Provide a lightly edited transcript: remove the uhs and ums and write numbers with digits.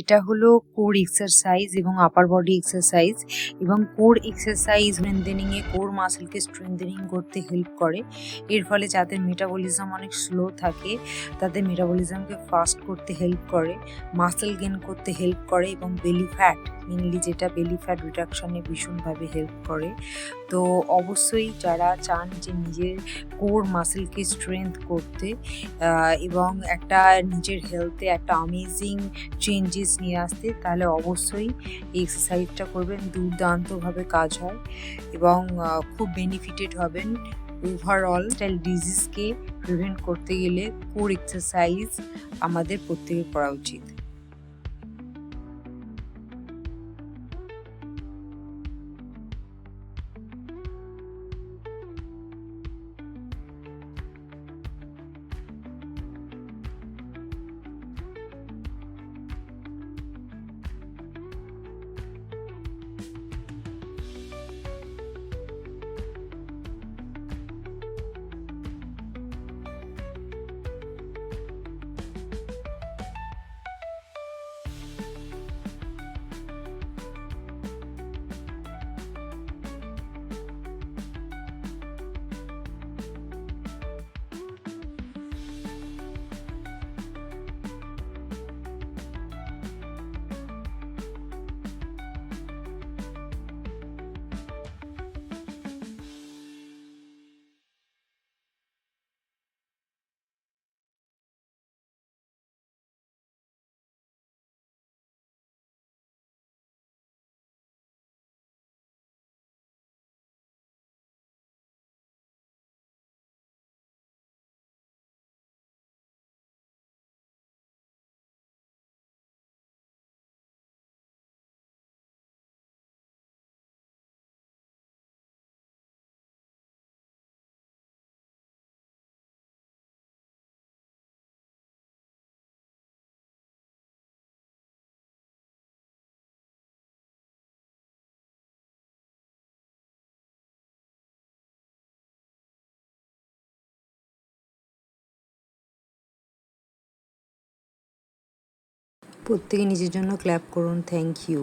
এটা হলো core exercise এবং আপার বডি এক্সারসাইজ এবং কোর এক্সারসাইজ স্ট্রেংথেনিং এ কোর মাসেলকে স্ট্রেংথেনিং করতে হেল্প করে। এর ফলে যাদের মেটাবলিজম অনেক স্লো থাকে তাদের মেটাবলিজমকে ফাস্ট করতে হেল্প করে, মাসেল গেইন করতে হেল্প করে এবং বেলি ফ্যাট মেনলি যেটা বেলি ফ্যাট রিডাকশনে ভীষণভাবে হেল্প করে। তো অবশ্যই যারা চান যে নিজের কোর মাসেলকে স্ট্রেংথ করতে এবং একটা নিজের হেলথে একটা অ্যামেজিং চেঞ্জেস নিয়ে আসতে, তাহলে অবশ্যই এই এক্সারসাইজটা করবেন। দুর্দান্তভাবে কাজ হয় এবং খুব বেনিফিটেড হবেন। ওভারঅল স্টাইল ডিজিজকে প্রিভেন্ট করতে গেলে কোর এক্সারসাইজ আমাদের প্রত্যেকের করা উচিত। প্রত্যেকে নিজের জন্য ক্ল্যাপ করুন। Thank you.